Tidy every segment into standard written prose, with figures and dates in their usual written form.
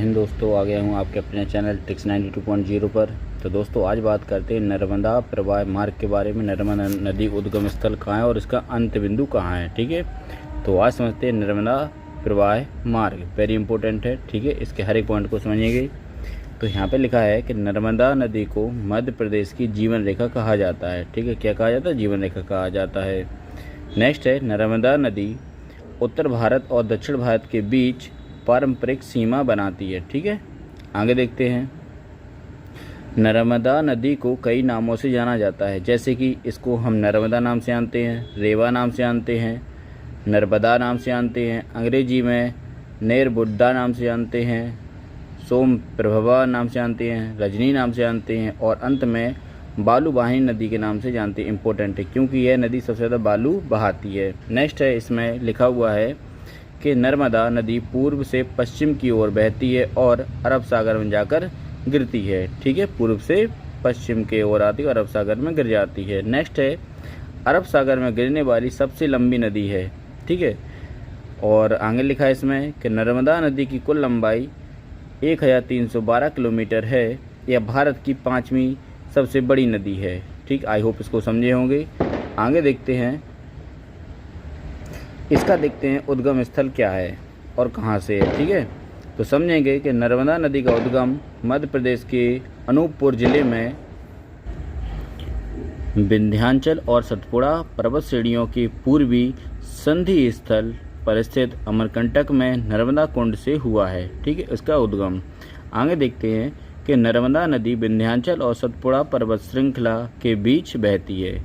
हिंद दोस्तों, आ गया हूँ आपके अपने चैनल ट्रिक्स 92.0 पर। तो दोस्तों आज बात करते हैं नर्मदा प्रवाह मार्ग के बारे में। नर्मदा नदी उद्गम स्थल कहाँ है और इसका अंत बिंदु कहाँ है, ठीक है। तो आज समझते हैं नर्मदा प्रवाह मार्ग, वेरी इंपॉर्टेंट है, ठीक है। इसके हर एक पॉइंट को समझिएगा। तो यहाँ पे लिखा है कि नर्मदा नदी को मध्य प्रदेश की जीवन रेखा कहा जाता है, ठीक है। क्या कहा जाता है? जीवन रेखा कहा जाता है। नेक्स्ट है, नर्मदा नदी उत्तर भारत और दक्षिण भारत के बीच पारंपरिक सीमा बनाती है, ठीक है। आगे देखते हैं, नर्मदा नदी को कई नामों से जाना जाता है, जैसे कि इसको हम नर्मदा नाम से जानते हैं, रेवा नाम से जानते हैं, नर्मदा नाम से जानते हैं, अंग्रेजी में नेरबुद्दा नाम से जानते हैं, सोम प्रभवा नाम से जानते हैं, रजनी नाम से जानते हैं और अंत में बालू वाहिनी नदी के नाम से जानते हैं। इंपॉर्टेंट है क्योंकि यह नदी सबसे ज़्यादा बालू बहाती है। नेक्स्ट है, इसमें लिखा हुआ है कि नर्मदा नदी पूर्व से पश्चिम की ओर बहती है और अरब सागर में जाकर गिरती है, ठीक है। पूर्व से पश्चिम की ओर आती है और अरब सागर में गिर जाती है। नेक्स्ट है, अरब सागर में गिरने वाली सबसे लंबी नदी है, ठीक है। और आगे लिखा है इसमें कि नर्मदा नदी की कुल लंबाई 1312 किलोमीटर है। यह भारत की 5वीं सबसे बड़ी नदी है, ठीक। आई होप इसको समझे होंगे। आगे देखते हैं, इसका देखते हैं उद्गम स्थल क्या है और कहाँ से है, ठीक है। तो समझेंगे कि नर्मदा नदी का उद्गम मध्य प्रदेश के अनूपपुर जिले में विंध्याचल और सतपुड़ा पर्वत श्रेणियों के पूर्वी संधि स्थल पर स्थित अमरकंटक में नर्मदा कुंड से हुआ है, ठीक है, इसका उद्गम। आगे देखते हैं कि नर्मदा नदी विंध्याचल और सतपुड़ा पर्वत श्रृंखला के बीच बहती है।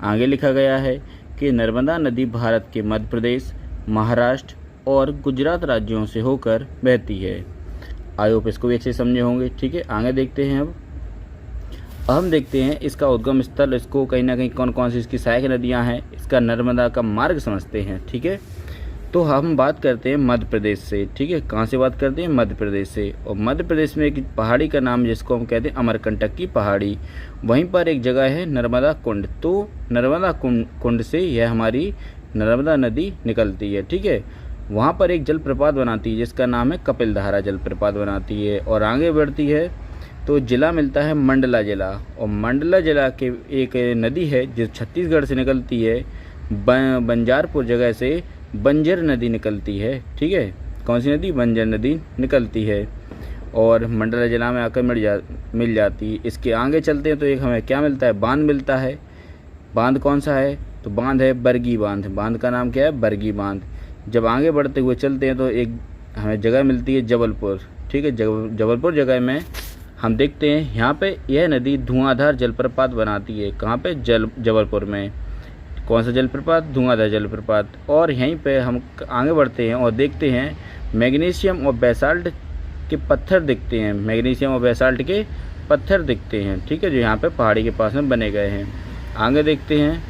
आगे लिखा गया है कि नर्मदा नदी भारत के मध्य प्रदेश, महाराष्ट्र और गुजरात राज्यों से होकर बहती है। आई होप इसको भी अच्छे समझे होंगे, ठीक है। आगे देखते हैं, अब हम देखते हैं इसका उद्गम स्थल, इसको कहीं ना कहीं कौन कौन सी इसकी सहायक नदियां हैं, इसका नर्मदा का मार्ग समझते हैं, ठीक है। तो हम बात करते हैं मध्य प्रदेश से, ठीक है। कहाँ से बात करते हैं? मध्य प्रदेश से। और मध्य प्रदेश में एक पहाड़ी का नाम जिसको हम कहते हैं अमरकंटक की पहाड़ी, वहीं पर एक जगह है नर्मदा कुंड। तो नर्मदा कुंड से यह हमारी नर्मदा नदी निकलती है, ठीक है। वहाँ पर एक जलप्रपात बनाती है जिसका नाम है कपिलधारा जलप्रपात बनाती है। और आगे बढ़ती है तो जिला मिलता है मंडला जिला, और मंडला जिला के एक नदी है जो छत्तीसगढ़ से निकलती है, बंजारपुर जगह से बंजर नदी निकलती है, ठीक है। कौन सी नदी? बंजर नदी निकलती है और मंडला जिला में आकर मिल जाती है। इसके आगे चलते हैं तो एक हमें क्या मिलता है? बांध मिलता है। बांध कौन सा है? तो बांध है बरगी बांध। बांध का नाम क्या है? बरगी बांध। जब आगे बढ़ते हुए चलते हैं तो एक हमें जगह मिलती है जबलपुर, ठीक है। जबलपुर जगह में हम देखते हैं यहाँ पे यह नदी धुआंधार जलप्रपात बनाती है। कहाँ पे? जबलपुर में। कौन सा जलप्रपात? धुआंधार जलप्रपात। और यहीं पे हम आगे बढ़ते हैं और देखते हैं मैग्नीशियम और बेसाल्ट के पत्थर दिखते हैं। मैग्नीशियम और बेसाल्ट के पत्थर दिखते हैं, ठीक है, जो यहाँ पे पहाड़ी के पास में बने गए हैं। आगे देखते हैं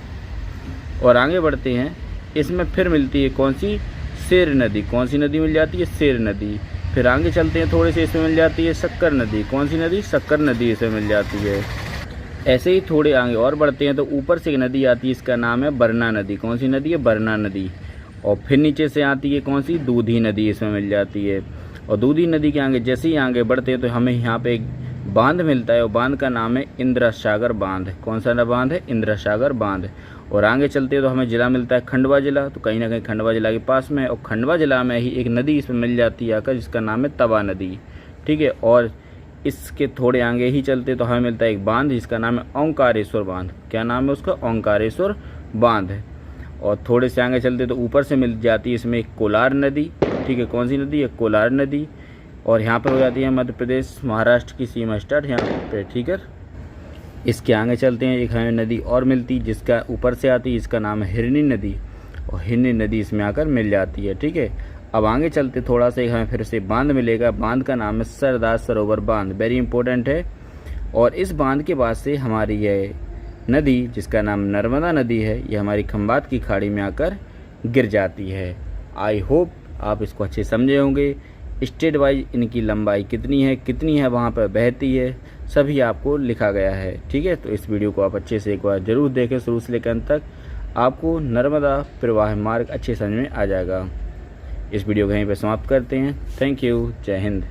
और आगे बढ़ते हैं, इसमें फिर मिलती है कौन सी? सेर नदी। कौन सी नदी मिल जाती है? सेर नदी। फिर आगे चलते हैं थोड़े से, इसमें मिल जाती है शक्कर नदी। कौन सी नदी? शक्कर नदी इसमें मिल जाती है। ऐसे ही थोड़े आगे और बढ़ते हैं तो ऊपर से एक नदी आती है, इसका नाम है बरना नदी। कौन सी नदी है? बरना नदी। और फिर नीचे से आती है कौन सी? दूधी नदी इसमें मिल जाती है। और दूधी नदी के आगे जैसे ही आगे बढ़ते हैं तो हमें यहाँ पे एक बांध मिलता है और बांध का नाम है इंदिरा सागर बांध। कौन सा बांध है? इंदिरा सागर बांध। और आगे चलते हैं तो हमें जिला मिलता है खंडवा जिला। तो कहीं ना कहीं खंडवा जिला के पास में, और खंडवा जिला में ही एक नदी इसमें मिल जाती है आकर, जिसका नाम है तवा नदी, ठीक है। और इसके थोड़े आगे ही चलते तो हमें मिलता है एक बांध जिसका नाम है ओंकारेश्वर बांध। क्या नाम है उसका? ओंकारेश्वर बांध है। और थोड़े से आगे चलते तो ऊपर से मिल जाती है इसमें एक कोलार नदी, ठीक है। कौन सी नदी है? कोलार नदी। और यहाँ पर हो जाती है मध्य प्रदेश महाराष्ट्र की सीमा स्टार्ट यहाँ पे, ठीक है। इसके आगे चलते हैं, एक हमें नदी और मिलती जिसका ऊपर से आती है, इसका नाम है हिरनी नदी। और हिरनी नदी इसमें आकर मिल जाती है, ठीक है। अब आगे चलते थोड़ा सा, हमें फिर से बांध मिलेगा। बांध का नाम है सरदार सरोवर बांध, वेरी इंपॉर्टेंट है। और इस बांध के बाद से हमारी यह नदी जिसका नाम नर्मदा नदी है, यह हमारी खंबात की खाड़ी में आकर गिर जाती है। आई होप आप इसको अच्छे समझे होंगे। स्टेट वाइज इनकी लंबाई कितनी है वहाँ पर बहती है, सभी आपको लिखा गया है, ठीक है। तो इस वीडियो को आप अच्छे से एक बार ज़रूर देखें शुरू से लेकर अंत तक, आपको नर्मदा प्रवाह मार्ग अच्छे समझ में आ जाएगा। इस वीडियो को यहीं पर समाप्त करते हैं। Thank you. जय हिंद।